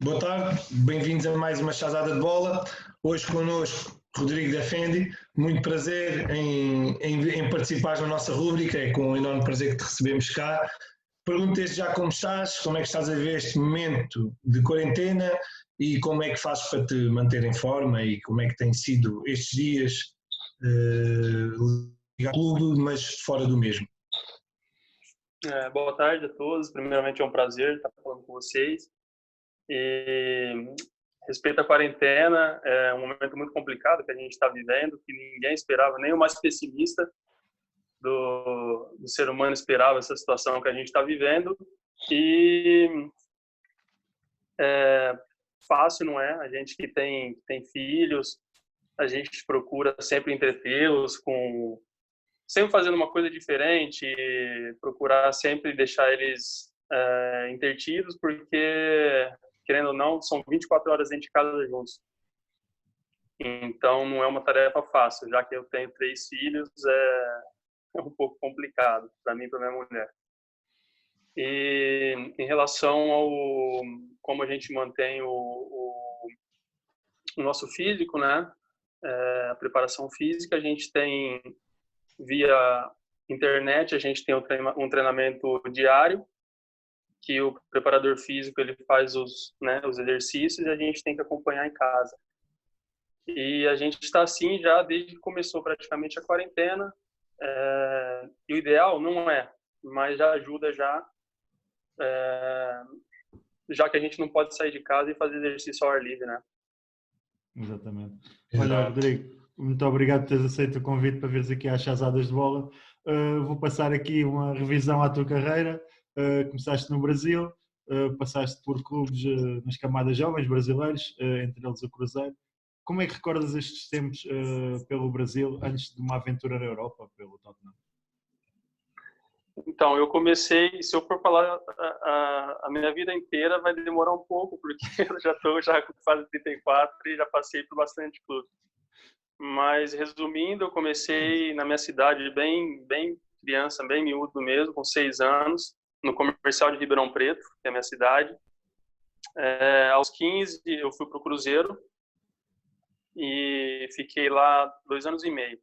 Boa tarde, bem-vindos a mais uma Chazada de Bola. Hoje connosco Rodrigo da Fendi. Muito prazer em participares na nossa rúbrica, é com um enorme prazer que te recebemos cá. Pergunto desde já como estás, como é que estás a ver este momento de quarentena e como é que fazes para te manter em forma e como é que têm sido estes dias ligado ao clube, mas fora do mesmo. Boa tarde a todos. Primeiramente é um prazer estar falando com vocês. E respeito à quarentena, é um momento muito complicado que a gente está vivendo, que ninguém esperava, nem o mais pessimista do ser humano esperava essa situação que a gente está vivendo. E fácil não é. A gente que tem filhos, a gente procura sempre entretê-los sempre fazendo uma coisa diferente, procurar sempre deixar eles entretidos, porque, querendo ou não, são 24 horas dentro de casa juntos. Então, não é uma tarefa fácil, já que eu tenho 3 filhos, é um pouco complicado para mim e para minha mulher. E em relação ao como a gente mantém o nosso físico, né? A preparação física, a gente tem via internet, a gente tem um treinamento diário, que o preparador físico ele faz os exercícios e a gente tem que acompanhar em casa. E a gente está assim já desde que começou praticamente a quarentena. E o ideal não é, mas já ajuda já que a gente não pode sair de casa e fazer exercício ao ar livre, né? Exatamente. Olha, Rodrigo, muito obrigado por teres aceito o convite para vires aqui às Chazadas de Bola. Vou passar aqui uma revisão à tua carreira. Começaste no Brasil, passaste por clubes nas camadas jovens brasileiros, entre eles o Cruzeiro. Como é que recordas estes tempos pelo Brasil antes de uma aventura na Europa, pelo Tottenham? Então, eu comecei, se eu for falar a minha vida inteira, vai demorar um pouco, porque eu já estou com quase 34 e já passei por bastante clube. Mas, resumindo, eu comecei na minha cidade bem criança, bem miúdo mesmo, com 6 anos, no Comercial de Ribeirão Preto, que é a minha cidade. Aos 15, eu fui para o Cruzeiro e fiquei lá 2 anos e meio.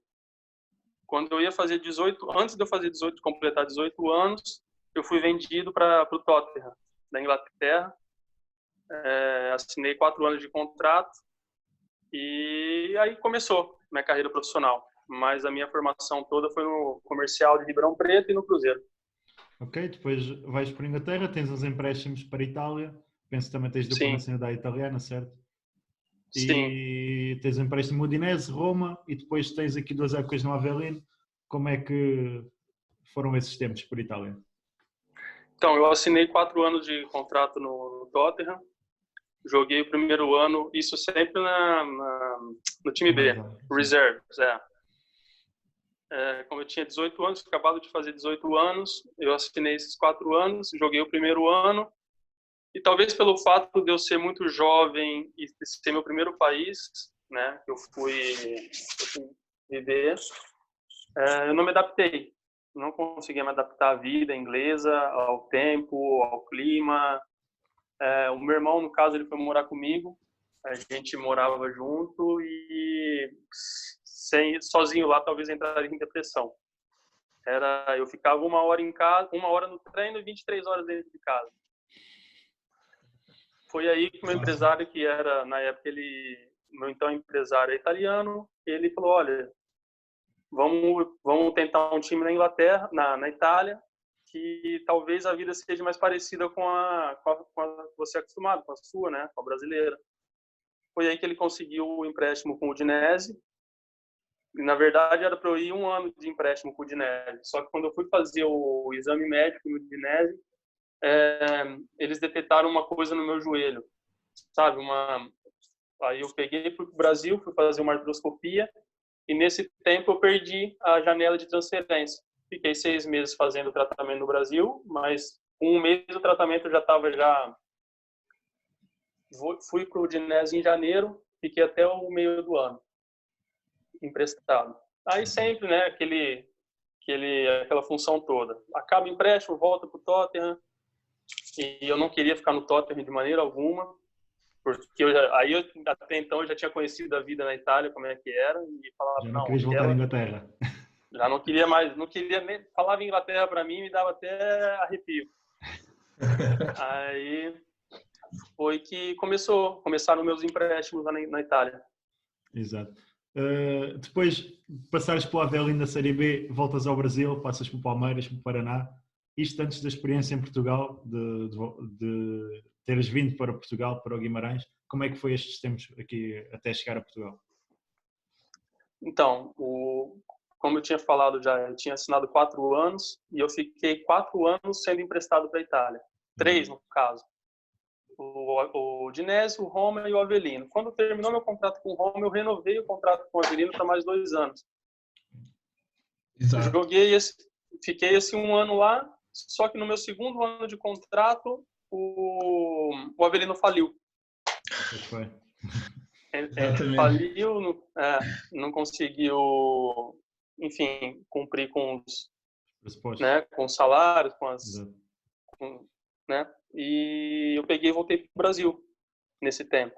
Quando eu ia fazer 18, antes de eu fazer 18, completar 18 anos, eu fui vendido para o Tottenham, da Inglaterra. Assinei 4 anos de contrato e aí começou minha carreira profissional. Mas a minha formação toda foi no Comercial de Ribeirão Preto e no Cruzeiro. Ok, depois vais para a Inglaterra, tens uns empréstimos para a Itália, penso que também tens dupla nacionalidade italiana, certo? Sim. E tens um empréstimo Udinese, Roma, e depois tens aqui 2 épocas no Avelino. Como é que foram esses tempos por Itália? Então, eu assinei 4 anos de contrato no Tottenham, joguei o primeiro ano, isso sempre no time B, Reserves, como eu tinha 18 anos, acabado de fazer 18 anos, eu assinei esses 4 anos, joguei o primeiro ano, e talvez pelo fato de eu ser muito jovem e ser meu primeiro país, né, que eu fui viver, eu não me adaptei, não conseguia me adaptar à vida inglesa, ao tempo, ao clima. O meu irmão, no caso, ele foi morar comigo, a gente morava junto e sozinho lá talvez entraria em depressão. Eu ficava 1 hora em casa, 1 hora no treino e 23 horas dentro de casa. Foi aí que o meu empresário, que era na época meu então empresário é italiano, ele falou: olha, vamos tentar um time na Inglaterra, na Itália, que talvez a vida seja mais parecida com a você acostumado, com a sua, né, com a brasileira. Foi aí que ele conseguiu o empréstimo com o Udinese. E, na verdade, era para eu ir 1 ano de empréstimo com o Udinese. Só que quando eu fui fazer o exame médico no Udinese, eles detectaram uma coisa no meu joelho, sabe? Aí eu peguei, fui para o Brasil, fui fazer uma artroscopia e nesse tempo eu perdi a janela de transferência. Fiquei 6 meses fazendo o tratamento no Brasil, mas com 1 mês o tratamento já estava Fui para o Udinese em janeiro, fiquei até o meio do ano emprestado. Aí sempre, né, aquela função toda. Acaba o empréstimo, volta para o Tottenham, e eu não queria ficar no Tottenham de maneira alguma. Porque até então eu já tinha conhecido a vida na Itália, como é que era, e falava, Já não querias voltar à Inglaterra. Já não queria mais, não queria nem, falava Inglaterra para mim, me dava até arrepio. Aí foi que começaram meus empréstimos lá na Itália. Exato. Depois de passares pela Avelino da Série B, voltas ao Brasil, passas pelo Palmeiras, pelo Paraná. Isto antes da experiência em Portugal, de teres vindo para Portugal, para o Guimarães. Como é que foi estes tempos aqui até chegar a Portugal? Então, como eu tinha falado já, eu tinha assinado 4 anos e eu fiquei 4 anos sendo emprestado para a Itália. 3, no caso. O Udinese, o Roma e o Avelino. Quando terminou meu contrato com o Roma, eu renovei o contrato com o Avelino para mais 2 anos. Exato. Fiquei esse 1 ano lá, só que no meu segundo ano de contrato, o Avelino faliu. Foi. Ele faliu, não conseguiu, enfim, cumprir com os salários, né? E eu peguei e voltei para o Brasil nesse tempo.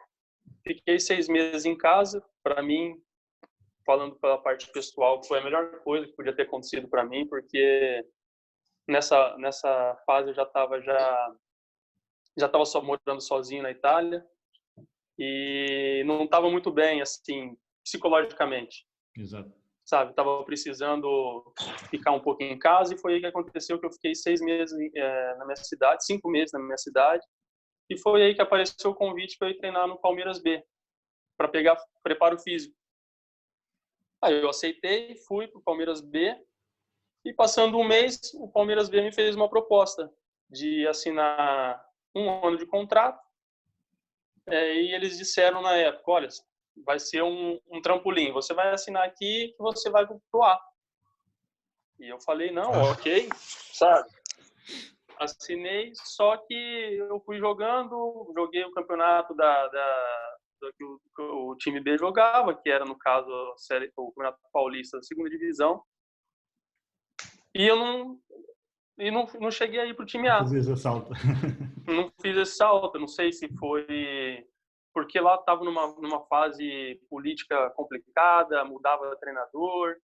Fiquei 6 meses em casa. Para mim, falando pela parte pessoal, foi a melhor coisa que podia ter acontecido para mim, porque nessa fase eu já estava só morando sozinho na Itália e não estava muito bem, assim, psicologicamente. Exato. Sabe, estava precisando ficar um pouco em casa e foi aí que aconteceu que eu fiquei 6 meses na minha cidade, 5 meses na minha cidade, e foi aí que apareceu o convite para eu ir treinar no Palmeiras B, para pegar preparo físico. Aí eu aceitei, fui para o Palmeiras B e passando um mês, o Palmeiras B me fez uma proposta de assinar 1 ano de contrato e eles disseram na época, olha, vai ser um trampolim, você vai assinar aqui que você vai pro A. E eu falei, não, ok, sabe? Assinei, só que eu fui joguei o campeonato que o time B jogava, que era, no caso, o Campeonato Paulista da 2ª divisão, e eu não cheguei a ir pro time A. Não fiz esse salto. Não fiz esse salto, não sei se foi porque lá estava numa fase política complicada, mudava de treinador,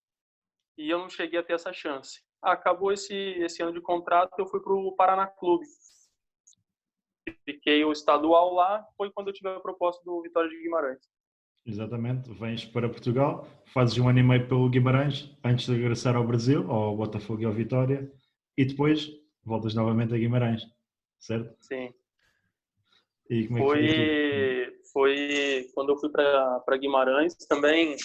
e eu não cheguei a ter essa chance. Acabou esse ano de contrato, eu fui para o Paraná Clube. Fiquei o estadual lá, foi quando eu tive a proposta do Vitória de Guimarães. Exatamente, vens para Portugal, fazes 1 ano e meio pelo Guimarães, antes de regressar ao Brasil, ao Botafogo e ao Vitória, e depois voltas novamente a Guimarães, certo? Sim. E como é que foi aqui? Foi quando eu fui para Guimarães, também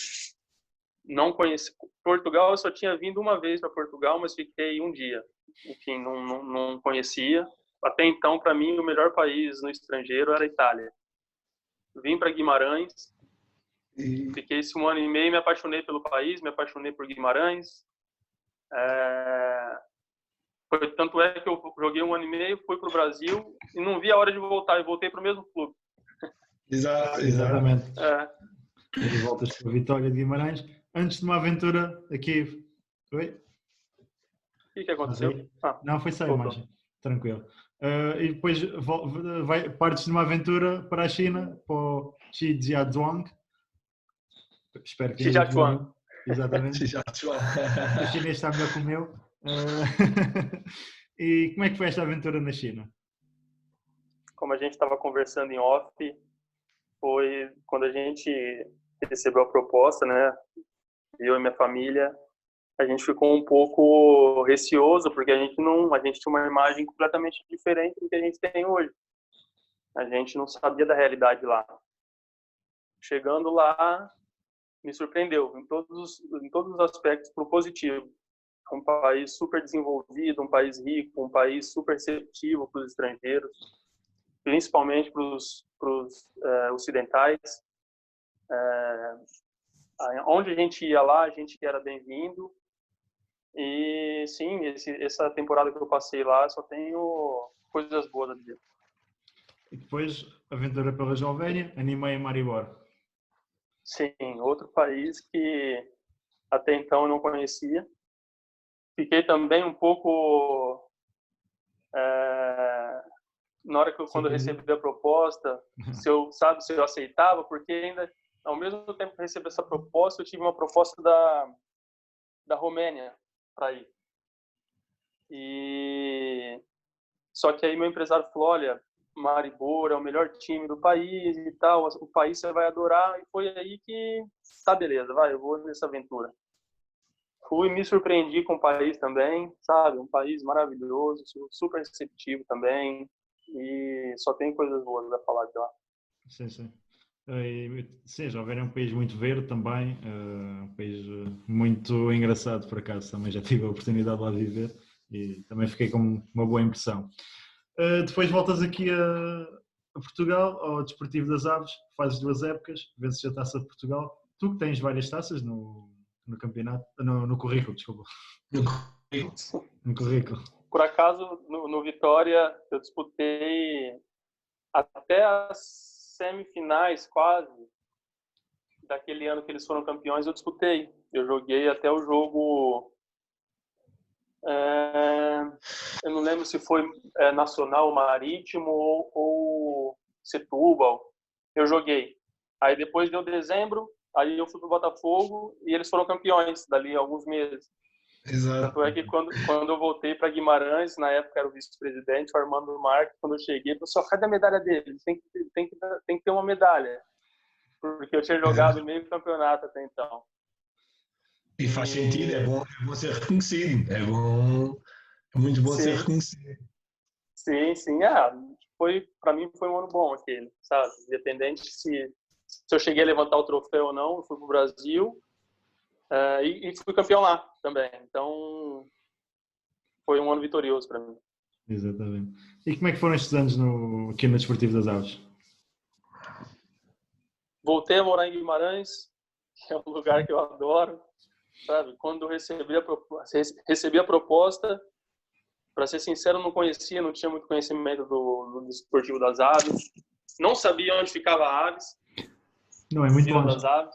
não conheci Portugal, eu só tinha vindo uma vez para Portugal, mas fiquei um dia. Enfim, não conhecia. Até então, para mim, o melhor país no estrangeiro era a Itália. Vim para Guimarães, fiquei esse 1 ano e meio, me apaixonei pelo país, me apaixonei por Guimarães. Tanto é que eu joguei 1 ano e meio, fui para o Brasil e não vi a hora de voltar, e voltei para o mesmo clube. Exatamente. E voltas para a Vitória de Guimarães, antes de uma aventura aqui. Oi? O que aconteceu? Não, foi só a imagem. Tranquilo. E depois partes de uma aventura para a China, para o Shijiazhuang. Espero que Shijiazhuang. Exatamente. O chinês está melhor que o meu. E como é que foi esta aventura na China? Como a gente estava conversando em off, foi quando a gente recebeu a proposta, né? Eu e minha família, a gente ficou um pouco receoso porque a gente tinha uma imagem completamente diferente do que a gente tem hoje. A gente não sabia da realidade lá. Chegando lá, me surpreendeu em todos os aspectos pro positivo. Um país super desenvolvido, um país rico, um país super receptivo para os estrangeiros, principalmente para os ocidentais. Onde a gente ia lá, a gente era bem-vindo. E sim, essa temporada que eu passei lá, só tenho coisas boas a dizer. E depois, aventura pela Eslovénia, animei em Maribor. Sim, outro país que até então eu não conhecia. Fiquei também um pouco na hora que quando eu recebi a proposta, se eu aceitava, porque ainda, ao mesmo tempo que eu recebi essa proposta, eu tive uma proposta da Romênia para ir. E só que aí meu empresário falou, olha, Maribor é o melhor time do país e tal, o país você vai adorar, e foi aí que, tá, beleza, vai, eu vou nessa aventura. Fui, me surpreendi com o país também, sabe, um país maravilhoso, super receptivo também, e só tem coisas boas a falar de lá. Sim, sim. Sim, já é um país muito verde também, um país muito engraçado, por acaso, também já tive a oportunidade de lá viver e também fiquei com uma boa impressão. Depois voltas aqui a Portugal, ao Desportivo das Aves, fazes 2 épocas, vences a Taça de Portugal. Tu que tens várias taças no campeonato, no currículo, desculpa. No currículo. Por acaso, no Vitória, eu disputei até as semifinais, quase, daquele ano que eles foram campeões, eu disputei. Eu joguei até o jogo... eu não lembro se foi Nacional Marítimo ou Setúbal. Eu joguei. Aí depois deu dezembro, aí eu fui pro Botafogo e eles foram campeões dali a alguns meses. Exato. Tanto é que quando eu voltei para Guimarães, na época era o vice-presidente, o Armando Marques, quando eu cheguei, ele falou assim, cadê a medalha dele? Tem que ter uma medalha. Porque eu tinha jogado meio campeonato até então. E faz sentido, é bom ser reconhecido. É muito bom ser reconhecido. Sim, sim. Para mim foi um ano bom aquele, sabe? Independente se eu cheguei a levantar o troféu ou não, eu fui pro Brasil e fui campeão lá também. Então, foi um ano vitorioso para mim. Exatamente. E como é que foram estes anos aqui no Desportivo das Aves? Voltei a morar em Guimarães, que é um lugar que eu adoro, sabe? Quando eu recebi a proposta, para ser sincero, eu não conhecia, não tinha muito conhecimento do Desportivo das Aves, não sabia onde ficava a Aves. Não é muito Vila longe. das Aves,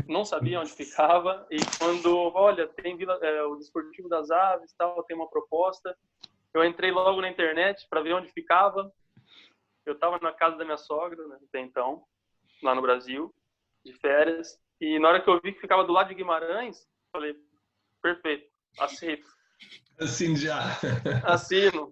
não sabia onde ficava, e quando, olha, tem o Desportivo das Aves, tal, tem uma proposta, eu entrei logo na internet para ver onde ficava. Eu estava na casa da minha sogra, né, até então, lá no Brasil, de férias, e na hora que eu vi que ficava do lado de Guimarães, falei, perfeito, aceito. Assino já. Assino.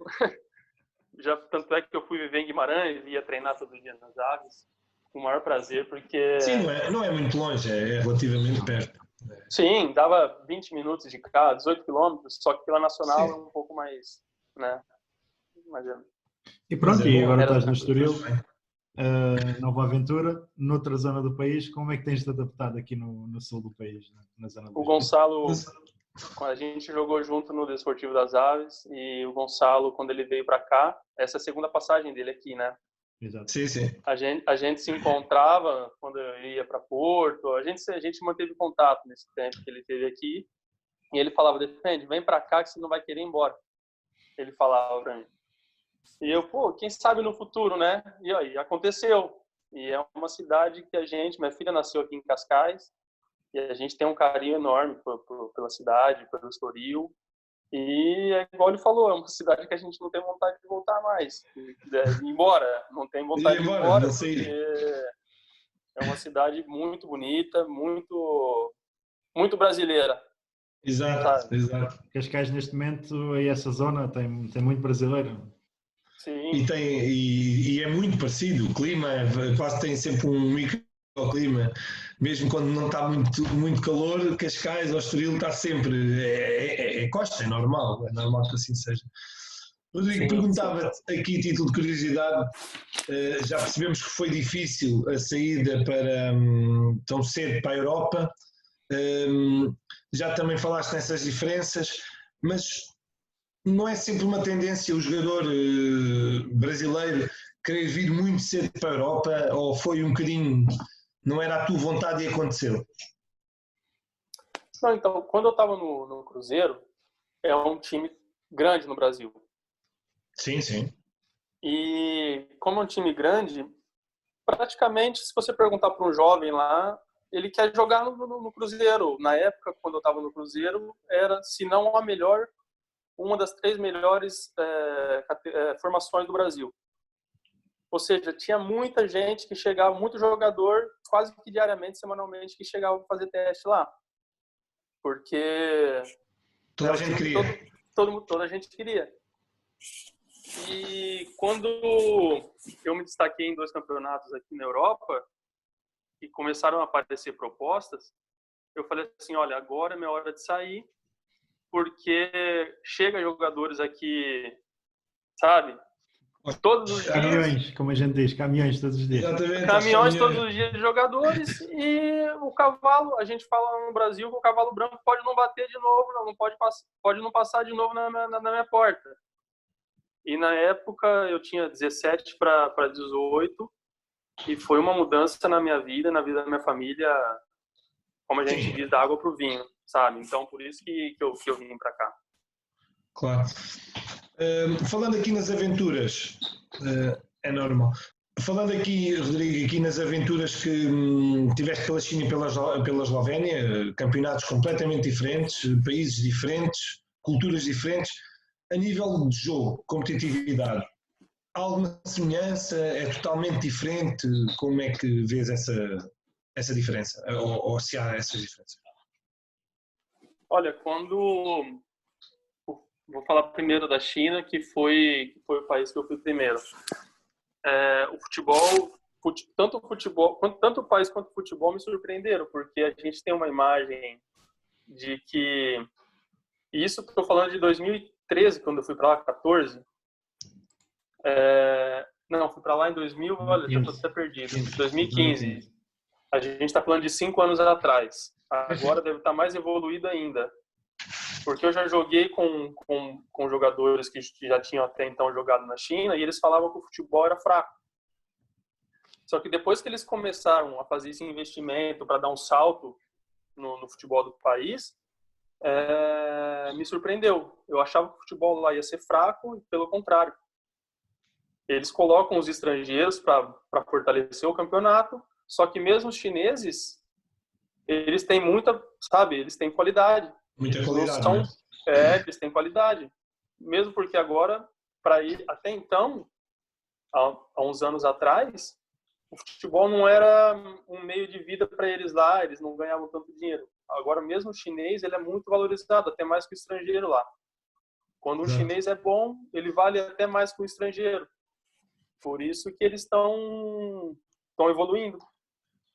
Já, tanto é que eu fui viver em Guimarães, ia treinar todo dia nas Aves, com o maior prazer, porque... Sim, não é muito longe, é relativamente perto. Sim, dava 20 minutos de carro, 18 quilômetros, só que pela Nacional Sim. é um pouco mais, né? Mas E pronto, e agora estás no tranquilo. Estoril, nova aventura, noutra zona do país. Como é que tens-te adaptado aqui no sul do país, na zona do O Gonçalo, a gente jogou junto no Desportivo das Aves, e o Gonçalo, quando ele veio para cá, essa é a segunda passagem dele aqui, né? Exato. Sim, sim. A gente se encontrava quando eu ia para Porto, a gente manteve contato nesse tempo que ele esteve aqui, e ele falava, Defende, vem para cá que você não vai querer ir embora. Ele falava para mim. E eu, quem sabe no futuro, né? E aí, aconteceu. E é uma cidade que minha filha nasceu aqui em Cascais, e a gente tem um carinho enorme pela cidade, pelo Estoril. E é igual ele falou, é uma cidade que a gente não tem vontade de voltar mais. Ir embora, não tem vontade de ir embora, porque é uma cidade muito bonita, muito, muito brasileira. Exato, sabe? exato. Cascais, neste momento, aí essa zona tem muito brasileiro. Sim. E é muito parecido, o clima quase tem sempre um microclima, mesmo quando não está muito calor, Cascais ou Estoril está sempre, é costa, é normal que assim seja. Rodrigo, perguntava-te aqui, título de curiosidade, já percebemos que foi difícil a saída tão cedo para a Europa, já também falaste nessas diferenças, mas não é sempre uma tendência o jogador brasileiro querer vir muito cedo para a Europa, ou foi um bocadinho, não era a tua vontade e aconteceu? Não, então, quando eu estava no Cruzeiro, é um time grande no Brasil. Sim, sim. E como é um time grande, praticamente, se você perguntar para um jovem lá, ele quer jogar no Cruzeiro. Na época, quando eu estava no Cruzeiro, era, se não a melhor, uma das 3 melhores formações do Brasil. Ou seja, tinha muita gente que chegava, muito jogador, quase que diariamente, semanalmente, que chegava para fazer teste lá. Porque Toda a gente queria. Toda a gente queria. E quando eu me destaquei em 2 campeonatos aqui na Europa, e começaram a aparecer propostas, eu falei assim, olha, agora é minha hora de sair, porque chega jogadores aqui, sabe? Todos os dias. Caminhões, como a gente diz, caminhões todos os dias. Exatamente, Caminhões todos os dias de jogadores, e o cavalo, a gente fala no Brasil que o cavalo branco pode não bater de novo, não pode não passar de novo na minha porta. E na época eu tinha 17 para 18, e foi uma mudança na minha vida, na vida da minha família, como a gente diz, da água para o vinho, sabe? Então, por isso que eu vim para cá. Claro. Falando aqui nas aventuras, é normal. Falando aqui, Rodrigo, aqui nas aventuras que tiveste pela China e pela Eslovénia, campeonatos completamente diferentes, países diferentes, culturas diferentes, a nível de jogo, competitividade, há alguma semelhança? É totalmente diferente? Como é que vês essa diferença? Ou se há essas diferenças? Olha, vou falar primeiro da China, que foi o país que eu fui primeiro. O futebol, tanto o país quanto o futebol me surpreenderam, porque a gente tem uma imagem de que... E isso estou falando de 2013, quando eu fui para lá, 14. Não, fui para lá em 2000, olha, já estou até perdido. 2015. A gente está falando de 5 anos atrás. Agora deve estar mais evoluído ainda. Porque eu já joguei com jogadores que já tinham até então jogado na China, e eles falavam que o futebol era fraco. Só que depois que eles começaram a fazer esse investimento para dar um salto no futebol do país, me surpreendeu. Eu achava que o futebol lá ia ser fraco, e pelo contrário. Eles colocam os estrangeiros para fortalecer o campeonato, só que mesmo os chineses, eles têm eles têm qualidade. Muita qualidade, Eles têm qualidade. Mesmo porque agora, até então, há uns anos atrás, o futebol não era um meio de vida para eles lá, eles não ganhavam tanto dinheiro. Agora, mesmo o chinês, ele é muito valorizado, até mais que o estrangeiro lá. Quando um chinês é bom, ele vale até mais que o estrangeiro. Por isso que eles estão evoluindo.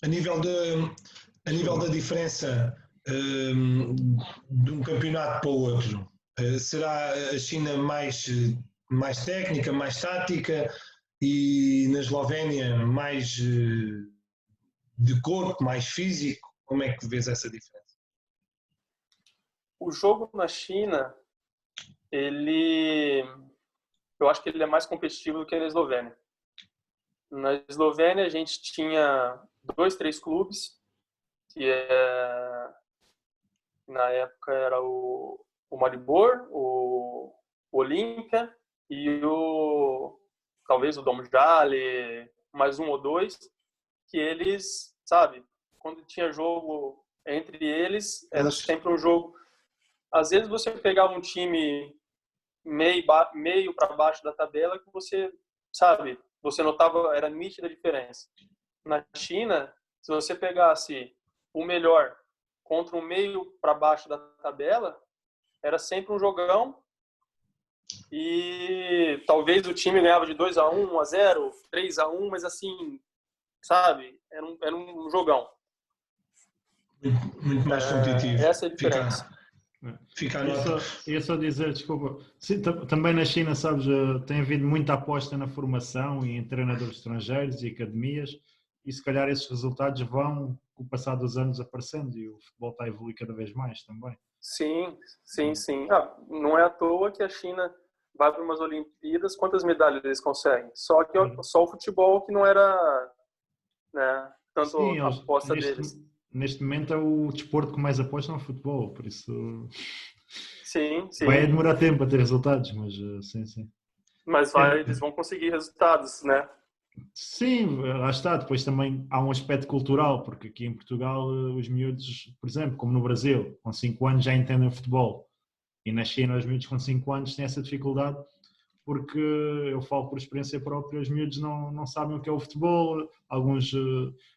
A nível da diferença de um campeonato para o outro, será a China mais técnica, mais tática, e na Eslovénia mais de corpo, mais físico? Como é que vês essa diferença? O jogo na China, eu acho que ele é mais competitivo do que na Eslovênia. Na Eslovênia a gente tinha 2, 3 clubes, que na época era o Maribor, o Olímpia e talvez o Domžale, mais um ou dois, que eles, sabe, quando tinha jogo entre eles, era sempre um jogo. Às vezes você pegava um time meio para baixo da tabela que você, sabe, você notava, era nítida a diferença. Na China, se você pegasse o melhor contra um meio para baixo da tabela, era sempre um jogão, e talvez o time ganhava de 2-1, 1-0, 3-1, mas assim, sabe, era um jogão. Muito mais competitivo. Essa é a diferença. Fica a nota. Ia só dizer, desculpa, sim, também na China, sabes, tem havido muita aposta na formação e em treinadores estrangeiros e academias, e se calhar esses resultados vão, com o passar dos anos, aparecendo, e o futebol está a evoluir cada vez mais também. Sim. Não é à toa que a China vai para umas Olimpíadas, quantas medalhas eles conseguem? Só o futebol que não era, né, tanto sim, a aposta deles. Neste momento é o desporto que mais aposta no futebol, por isso sim. Vai demorar tempo a ter resultados, mas sim. Mas eles vão conseguir resultados, né? Sim, lá está. Depois também há um aspecto cultural, porque aqui em Portugal os miúdos, por exemplo, como no Brasil, com 5 anos já entendem futebol, e na China os miúdos com 5 anos têm essa dificuldade, porque eu falo por experiência própria, os miúdos não sabem o que é o futebol, alguns...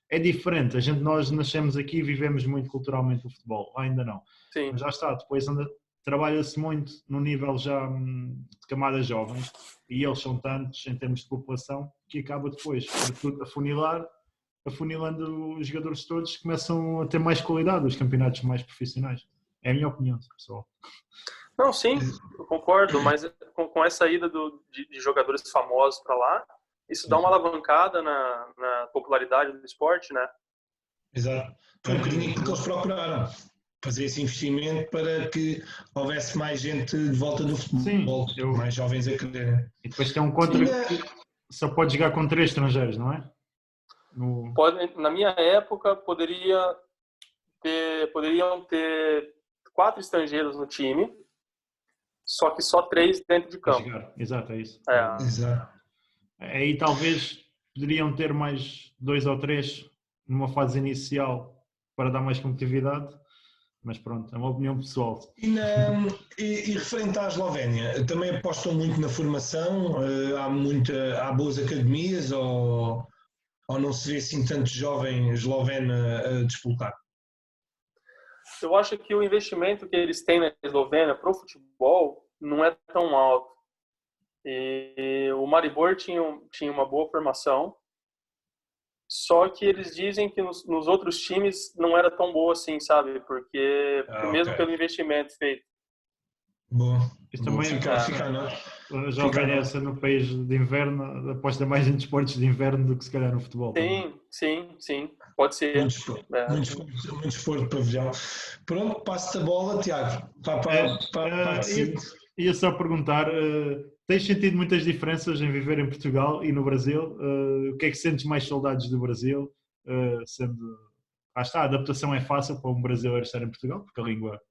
É diferente, nós nascemos aqui e vivemos muito culturalmente o futebol, ainda não. Sim. Mas já está, depois trabalha-se muito no nível já de camadas jovens, e eles são tantos em termos de população, que acaba depois por tudo afunilando os jogadores todos, que começam a ter mais qualidade, os campeonatos mais profissionais. É a minha opinião, pessoal. Não, sim, eu concordo, mas com essa ida de jogadores famosos para lá, isso dá uma alavancada na popularidade do esporte, né? Exato. Foi um bocadinho porque eles procuraram fazer esse investimento para que houvesse mais gente de volta do futebol, mais jovens a quererem. E depois tem um contra que só pode jogar com 3 estrangeiros, não é? Na minha época, poderiam ter 4 estrangeiros no time, só que só 3 dentro de campo. Exato, é isso. Exato. Aí talvez poderiam ter mais 2 ou 3 numa fase inicial para dar mais competitividade, mas pronto, é uma opinião pessoal. E referente à Eslovénia, também apostam muito na formação? Há boas academias ou não se vê assim tanto jovem esloveno a despoltar? Eu acho que o investimento que eles têm na Eslovênia para o futebol não é tão alto. E o Maribor tinha uma boa formação, só que eles dizem que nos outros times não era tão boa assim, sabe? Porque mesmo pelo investimento feito. Bom, isso também fica a Eslovénia no país de inverno, aposta mais em desportos de inverno do que se calhar no futebol. Sim, pode ser. Muito desporto de pavilhão. Pronto, passo-te a bola, Tiago. Ia só perguntar, tens sentido muitas diferenças em viver em Portugal e no Brasil? O que é que sentes mais saudades do Brasil? A adaptação é fácil para um brasileiro estar em Portugal, porque a língua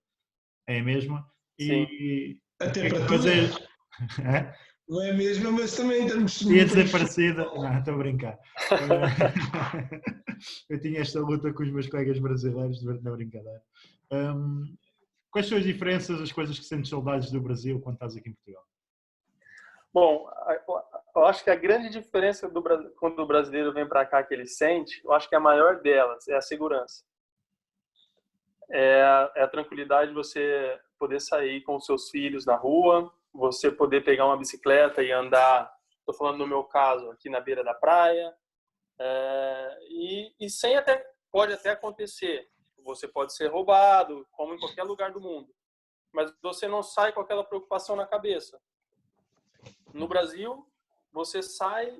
é a mesma. Até para fazer. Não é a mesma, mas também estamos... Ia dizer parecida. Não, estou a brincar. Eu tinha esta luta com os meus colegas brasileiros, na brincadeira. Quais são as diferenças, as coisas que sentes saudades do Brasil quando estás aqui em Portugal? Bom, eu acho que a grande diferença quando o brasileiro vem para cá que ele sente, eu acho que a maior delas é a segurança. É a tranquilidade de você poder sair com os seus filhos na rua, você poder pegar uma bicicleta e andar, estou falando no meu caso, aqui na beira da praia, e pode até acontecer, você pode ser roubado, como em qualquer lugar do mundo, mas você não sai com aquela preocupação na cabeça. No Brasil, você sai,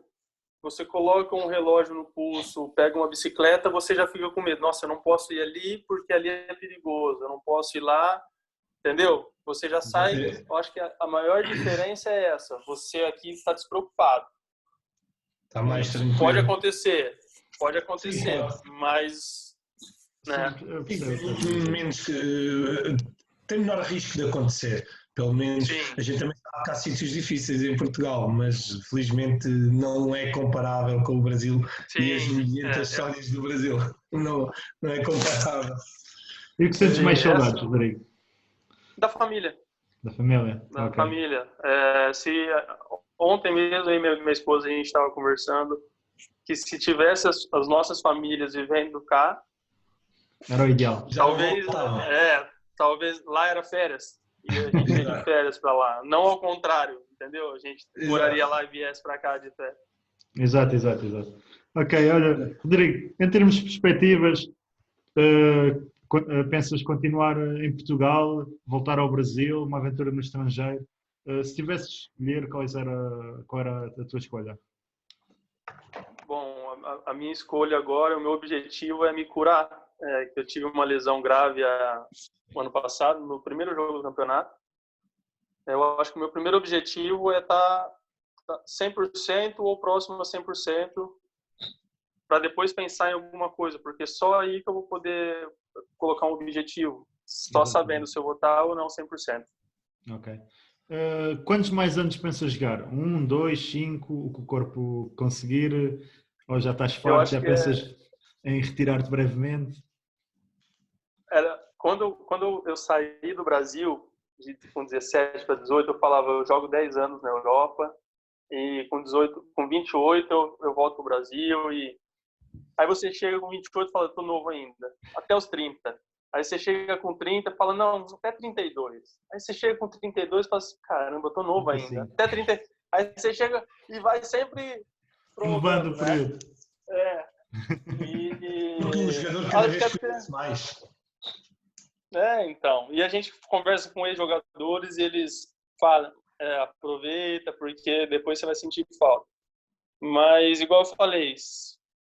você coloca um relógio no pulso, pega uma bicicleta, você já fica com medo. Nossa, eu não posso ir ali porque ali é perigoso, eu não posso ir lá, entendeu? Você já sai, eu acho que a maior diferença é essa, você aqui está despreocupado. Está mais tranquilo. Pode acontecer, mas... Né? Tem menor risco de acontecer. Pelo menos a gente também sabe que há sítios difíceis em Portugal, mas felizmente não é comparável com o Brasil e as milhentas histórias do Brasil. Não é comparável. E o que sentes mais saudades, Rodrigo? Da família. Da família? Da família. Ontem mesmo, eu e minha esposa, a gente estava conversando que se tivesse as nossas famílias vivendo cá, era o ideal. Talvez lá era férias. E a gente ia de férias para lá. Não ao contrário, entendeu? A gente moraria lá e viesse para cá de férias. Exato. Ok, olha, Rodrigo, em termos de perspectivas, pensas continuar em Portugal, voltar ao Brasil, uma aventura no estrangeiro? Se tivesses de escolher, qual era a tua escolha? Bom, a minha escolha agora, o meu objetivo é me curar. Eu tive uma lesão grave no ano passado, no primeiro jogo do campeonato. Eu acho que o meu primeiro objetivo é estar 100% ou próximo a 100%, para depois pensar em alguma coisa, porque só aí que eu vou poder colocar um objetivo, só sabendo se eu vou estar ou não 100%. Ok. Quantos mais anos pensas jogar? 1, 2, 5, o que o corpo conseguir? Ou já estás forte, já pensas em retirar-te brevemente? Quando eu saí do Brasil, com 17 para 18, eu falava, eu jogo 10 anos na Europa e com 28 eu volto para o Brasil. E aí você chega com 28 e fala, tô novo ainda, até os 30. Aí você chega com 30 e fala, não, até 32. Aí você chega com 32 e fala assim, caramba, eu tô novo ainda, até 30. Aí você chega e vai sempre Elevando o período. Porque o jogador cada vez conhece mais. Então. E a gente conversa com ex-jogadores e eles falam, aproveita, porque depois você vai sentir falta. Mas, igual eu falei,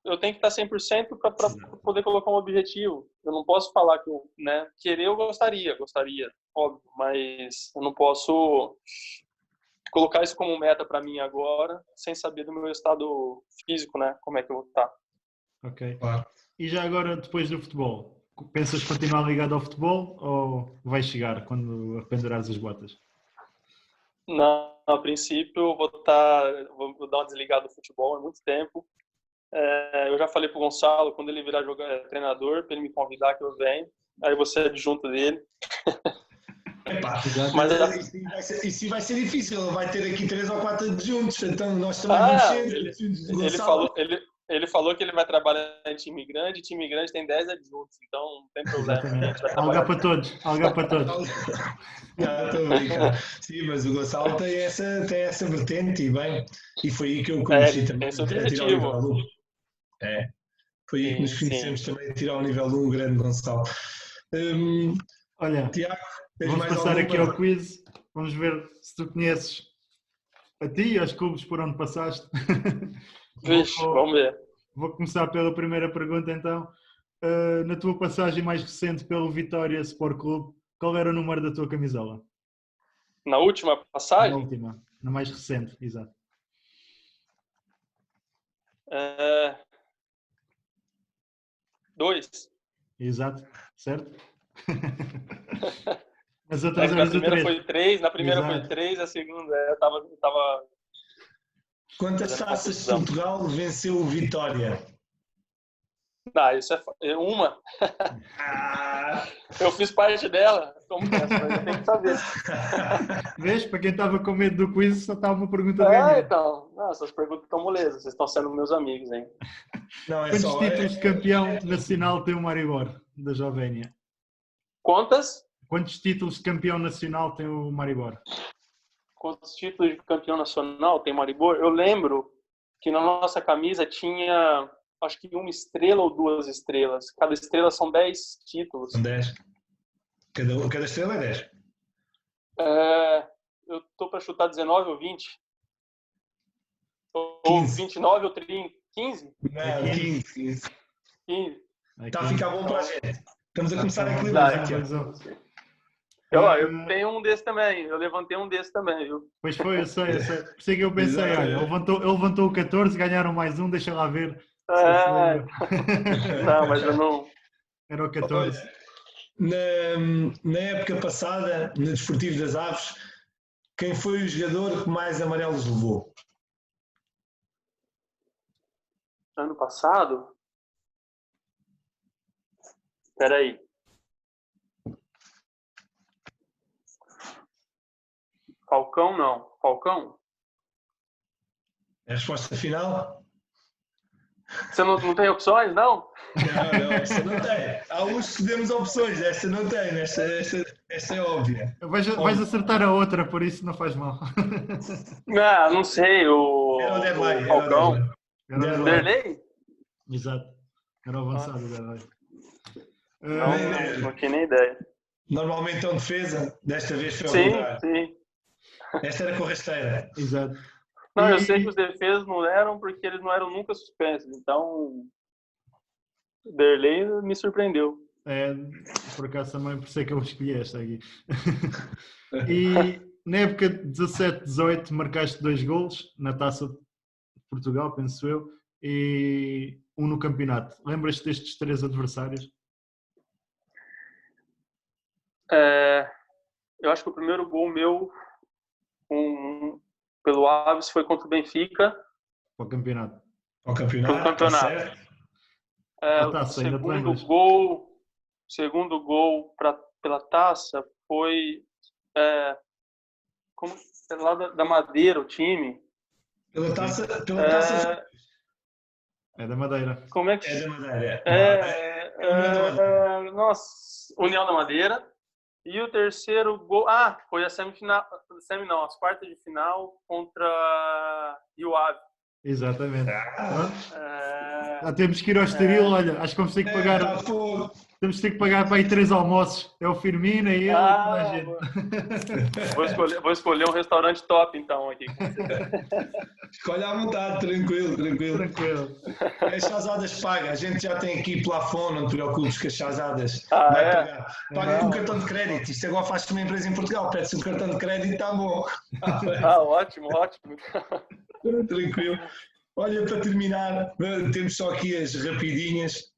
eu tenho que estar 100% para poder colocar um objetivo. Eu não posso falar que querer eu gostaria, óbvio, mas eu não posso colocar isso como meta para mim agora, sem saber do meu estado físico, né? Como é que eu vou estar. Ok. E já agora, depois do futebol, pensas continuar ligado ao futebol ou vais chegar quando pendurares as botas? Não, a princípio eu vou dar uma desligada do futebol há muito tempo. Eu já falei pro Gonçalo, quando ele virar treinador, para ele me convidar que eu venho. Aí você é adjunto dele. Mas isso vai ser difícil, ele vai ter aqui 3 ou 4 adjuntos, então nós também vamos ser. Ele falou que ele vai trabalhar em time grande tem 10 adjuntos, então não tem problema. Algo para todos. Não, estou a brincar. Sim, mas o Gonçalo tem essa vertente e foi aí que eu conheci também a tirar o nível 1. Foi aí que nos conhecemos também a tirar o nível 1, o grande Gonçalo. Olha, Tiago, vamos passar aqui ao quiz, vamos ver se tu conheces a ti e aos clubes por onde passaste. Vamos ver. Vou começar pela primeira pergunta então. Na tua passagem mais recente pelo Vitória Sport Clube, qual era o número da tua camisola? Na última passagem? Na última, na mais recente, exato. 2. Exato, certo? As outras na primeira foi 3, na primeira Exato. foi 3, a segunda eu tava... Quantas taças de Portugal venceu o Vitória? Isso é uma. Eu fiz parte dela. Como essa, mas eu tenho que saber. Vês? Para quem estava com medo do quiz, só estava uma pergunta de ganhar. Então. Essas perguntas estão molezas. Vocês estão sendo meus amigos, hein? Quantos títulos de campeão nacional tem o Maribor, da Jovénia? Quantos títulos de campeão nacional tem o Maribor? Quantos títulos de campeão nacional tem o Maribor? Eu lembro que na nossa camisa tinha, acho que 1 estrela ou 2 estrelas. Cada estrela são 10 títulos. São 10. Cada estrela é 10. Eu tô para chutar 19 ou 20. 15. Ou 29 ou 30. 15? Não, 15. 15. Está a ficar bom para a gente. Estamos a começar a equilibrar. Eu tenho um desse também. Eu levantei um desse também, viu? Pois foi, eu sei. Por isso é que eu pensei, olha, ele levantou o 14, ganharam mais um, deixa lá ver. Não, mas eu não... Era o 14. Na época passada, no Desportivo das Aves, quem foi o jogador que mais amarelos levou? Ano passado? Espera aí. Falcão, não. Falcão? É a resposta final? Você não tem opções, não? Não, essa não tem. Há uns que demos opções, esta não tem, esta é óbvia. Vais acertar a outra, por isso não faz mal. Não sei, Era o Derlei. Falcão. Era o Derlei? Exato. Era o avançado Derlei. Não tinha nem ideia. Normalmente é um defesa, desta vez foi Sim, contrário. sim. Esta era com rasteira. Exato. Não, eu sei que os defesas não eram porque eles não eram nunca suspensos. Então, o Derlei me surpreendeu. Por acaso também, por isso é que eu escolhi esta aqui. E na época de 17-18 marcaste 2 golos na Taça de Portugal, penso eu, e 1 no campeonato. Lembras-te destes 3 adversários? Eu acho que o primeiro gol meu pelo Aves foi contra o Benfica. Para o campeonato. Ao campeonato. O segundo gol pela taça foi como é lá da Madeira, o time. Pela taça. É da Madeira. Como é que É da Madeira. União da Madeira. nossa, União da Madeira. E o terceiro gol, foi a semifinal, não, as quartas de final contra Rio Ave. Exatamente. Temos que ir ao Estoril, olha, acho que vamos ter que pagar. Temos que ter que pagar para aí 3 almoços. É o Firmino, é ele, a gente. Vou escolher um restaurante top, então, aqui. Escolhe à vontade, tranquilo. As chazadas paga. A gente já tem aqui plafond, não te preocupes que as chazadas vai pagar. Paga com cartão de crédito. Isto agora faz-se uma empresa em Portugal. Pede-se um cartão de crédito, está bom. Ótimo. Tranquilo. Olha, para terminar, temos só aqui as rapidinhas.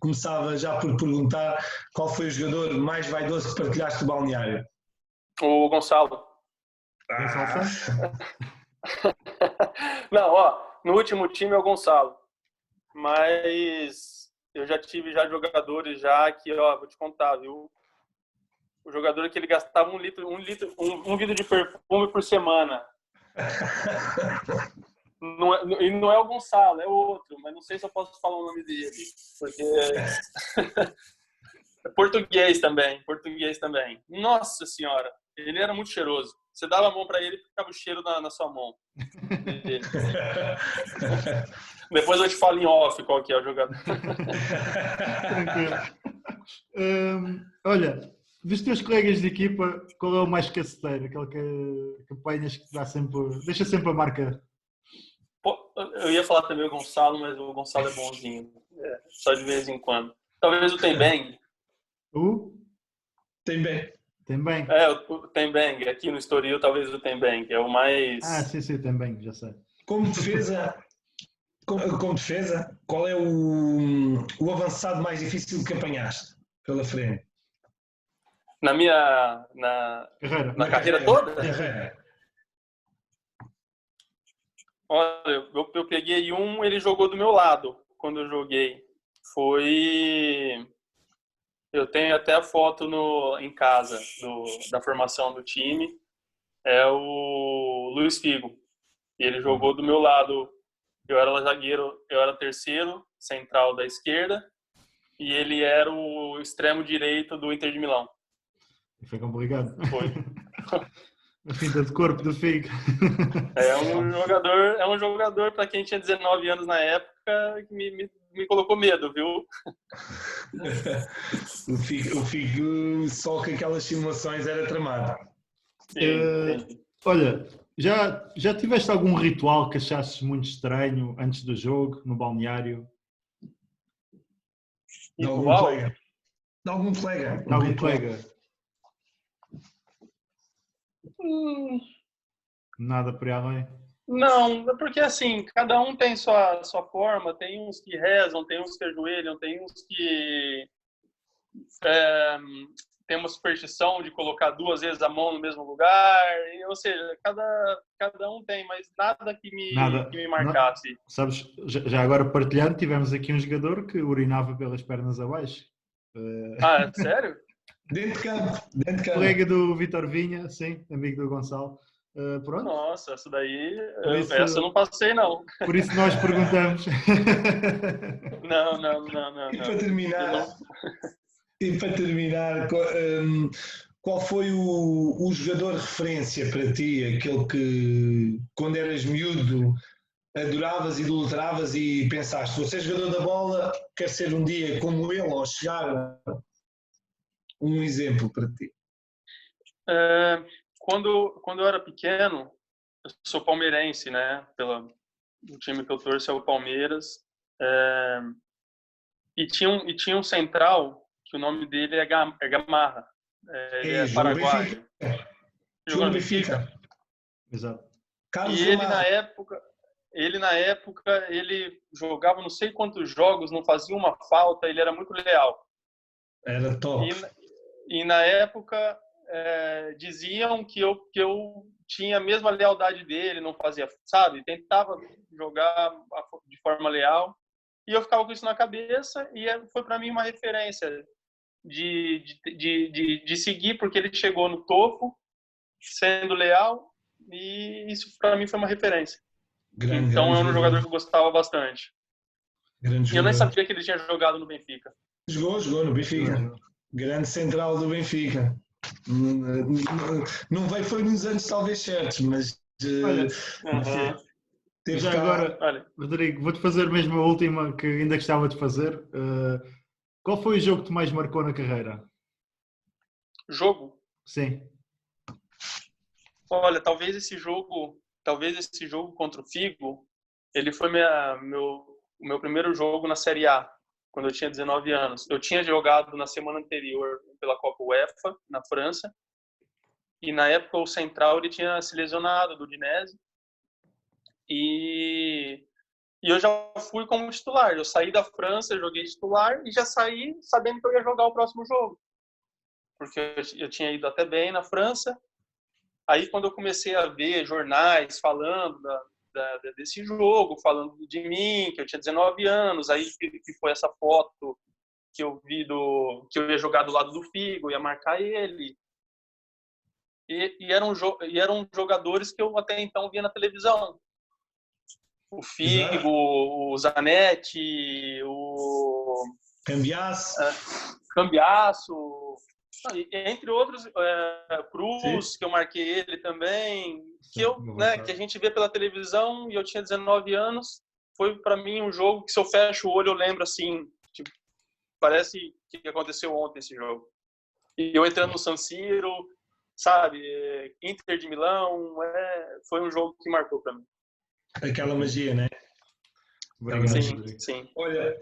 Começava já por perguntar qual foi o jogador mais vaidoso que partilhaste do balneário? O Gonçalo. Não, no último time é o Gonçalo. Mas eu já tive jogadores que, vou te contar, viu? O jogador que ele gastava um vidro de perfume por semana. E não é o Gonçalo, é o outro, mas não sei se eu posso falar o nome dele, porque é português também. Nossa senhora, ele era muito cheiroso. Você dava a mão para ele e ficava o cheiro na sua mão. Depois eu te falo em off qual que é o jogador. Olha, dos teus colegas de equipa, qual é o mais caceteiro? Aquele que apanhas que deixa sempre a marca? Eu ia falar também o Gonçalo, mas o Gonçalo é bonzinho. Só de vez em quando. Talvez o Tembeng. Tembeng. O Tembeng. Aqui no Estoril, talvez o Tembeng. É o mais... Sim, Tembeng, já sei. Como defesa, qual é o avançado mais difícil que apanhaste pela frente? Na minha... Na carreira toda? Carreira. Olha, eu peguei ele jogou do meu lado quando eu joguei. Eu tenho até a foto em casa da formação do time. É o Luiz Figo. E ele jogou do meu lado. Eu era zagueiro, eu era terceiro, central da esquerda. E ele era o extremo direito do Inter de Milão. Foi complicado. Foi. A finta de corpo do Figo. É um jogador para quem tinha 19 anos na época que me colocou medo, viu? O Figo só que aquelas simulações era tramado. Sim. Olha, já tiveste algum ritual que achasses muito estranho antes do jogo, no balneário? De algum colega? Nada por aí além? Não, porque assim, cada um tem sua forma, tem uns que rezam, tem uns que ajoelham, tem uns que tem uma superstição de colocar 2 vezes a mão no mesmo lugar, ou seja, cada um tem, mas nada que me marcasse. Não, sabes, já agora partilhando, tivemos aqui um jogador que urinava pelas pernas abaixo. É sério? Dentro de campo. Colega do Vitor Vinha, sim, amigo do Gonçalo. Pronto. Nossa, essa daí, essa eu não passei, não. Por isso nós perguntamos. Não. E para terminar, qual foi o jogador de referência para ti? Aquele que, quando eras miúdo, adoravas, idolatravas e pensaste, se você é jogador da bola, quer ser um dia como ele ou chegar? Um exemplo para ti. Quando eu era pequeno, eu sou palmeirense, né? O time que eu torço é o Palmeiras. E tinha um central, que o nome dele é Gamarra. Ele é paraguaio. Jogou no Benfica. Exato. E ele na época, ele jogava não sei quantos jogos, não fazia uma falta, ele era muito leal. Era top. E na época diziam que eu tinha a mesma lealdade dele, não fazia, sabe? Tentava jogar de forma leal. E eu ficava com isso na cabeça e foi para mim uma referência. de seguir, porque ele chegou no topo, sendo leal, e isso para mim foi uma referência. Então é um jogador que eu gostava bastante. E eu nem sabia que ele tinha jogado no Benfica. Jogou no Benfica. Grande central do Benfica. Não veio, foi nos anos talvez certos, mas teve já cá. Agora, Rodrigo, vou-te fazer mesmo a última que ainda gostava de fazer. Qual foi o jogo que te mais marcou na carreira? Jogo? Sim. Olha, talvez esse jogo contra o Figo, ele foi o meu primeiro jogo na Série A, quando eu tinha 19 anos. Eu tinha jogado na semana anterior pela Copa UEFA, na França, e na época o central ele tinha se lesionado do Udinese, e eu já fui como titular. Eu saí da França, joguei titular e já saí sabendo que eu ia jogar o próximo jogo, porque eu tinha ido até bem na França. Aí, quando eu comecei a ver jornais falando desse jogo, falando de mim, que eu tinha 19 anos, aí que foi essa foto que eu vi que eu ia jogar do lado do Figo, ia marcar ele. E eram jogadores que eu até então via na televisão. O Figo, exato, o Zanetti, o Cambiasso, entre outros, Cruz, sim, que eu marquei ele também, que que a gente vê pela televisão, e eu tinha 19 anos. Foi para mim um jogo que, se eu fecho o olho, eu lembro assim, tipo, parece que aconteceu ontem esse jogo. E eu entrando no San Siro, sabe, Inter de Milão, foi um jogo que marcou para mim. Aquela magia, né? Obrigado, sim, Rodrigo. Sim. Olha,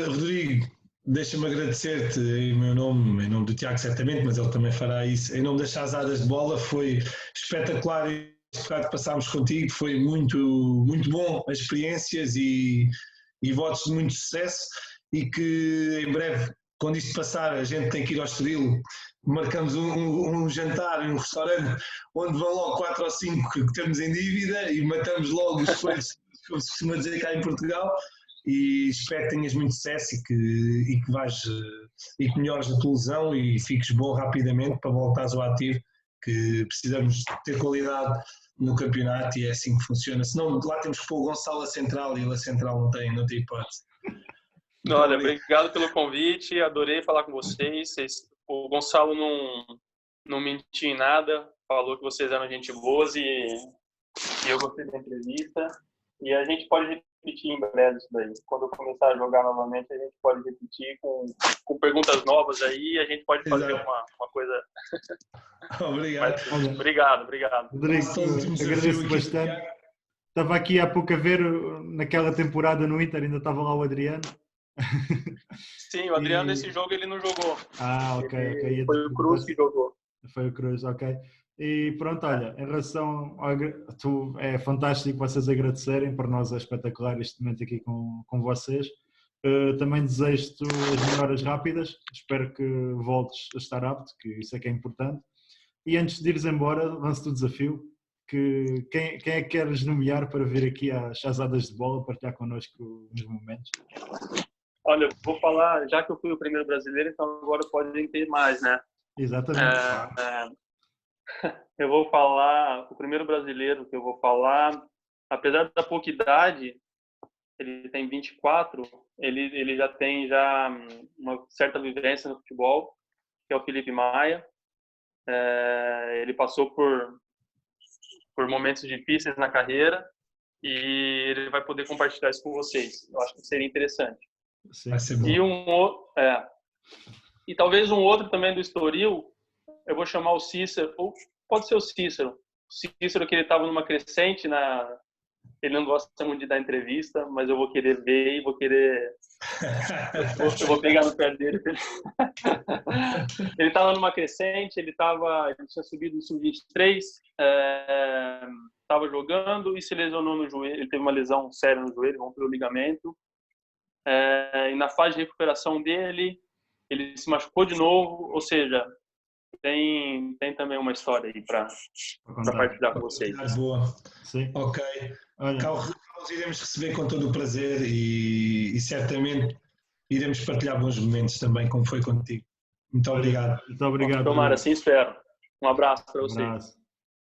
Rodrigo, deixa-me agradecer-te em meu nome, em nome do Tiago certamente, mas ele também fará isso, em nome das Chazadas de Bola. Foi espetacular este bocado que passámos contigo, foi muito, muito bom as experiências e votos de muito sucesso, e que em breve, quando isto passar, a gente tem que ir ao Estoril, marcamos um jantar em um restaurante onde vão logo 4 ou 5 que temos em dívida e matamos logo os coelhos, como se costuma dizer cá em Portugal. E espero que tenhas muito sucesso e que melhores a tua lesão e fiques bom rapidamente para voltares ao ativo, que precisamos ter qualidade no campeonato, e é assim que funciona. Senão lá temos que pôr o Gonçalo a central, e ele a central não tem hipótese. Olha, obrigado pelo convite, adorei falar com vocês. O Gonçalo não mentiu em nada, falou que vocês eram gente boas, e eu gostei da entrevista. E a gente pode repetir em breve isso daí. Quando eu começar a jogar novamente, a gente pode repetir com perguntas novas aí, a gente pode fazer uma coisa... Obrigado. Mas, obrigado. Rodrigo, agradeço bastante. Estava aqui há pouco a ver, naquela temporada no Inter, ainda estava lá o Adriano. Sim, o Adriano nesse jogo ele não jogou. Ok. Foi o Cruz que jogou. Foi o Cruz, ok. E pronto, olha, em relação é fantástico vocês agradecerem, para nós é espetacular este momento aqui com vocês. Também desejo-te as melhoras rápidas, espero que voltes a estar apto, que isso é que é importante. E antes de ires embora, lance-te o desafio, que quem é que queres nomear para vir aqui às Chazadas de Bola, partilhar connosco uns momentos? Olha, vou falar, já que eu fui o primeiro brasileiro, então agora podem ter mais, né? Exatamente. Eu vou falar, o primeiro brasileiro que eu vou falar, apesar da pouca idade, ele tem 24, ele já tem uma certa vivência no futebol, que é o Felipe Maia. Ele passou por momentos difíceis na carreira, e ele vai poder compartilhar isso com vocês. Eu acho que seria interessante. Vai ser bom. E talvez um outro também do Estoril, eu vou chamar o Cícero, ou pode ser o Cícero. O Cícero, que ele estava numa crescente, ele não gosta muito de dar entrevista, mas eu vou querer ver e vou querer... eu vou pegar no pé dele. Ele estava numa crescente, ele tinha subido no Sub-23, estava jogando e se lesionou no joelho. Ele teve uma lesão séria no joelho, rompeu o ligamento. E na fase de recuperação dele, ele se machucou de novo, ou seja, tem também uma história aí para partilhar com vocês. Boa. Sim. Ok. Cá os iremos receber com todo o prazer, e certamente iremos partilhar bons momentos também, como foi contigo. Muito obrigado. Muito obrigado. Tomara, assim espero. Um abraço para Um você. abraço.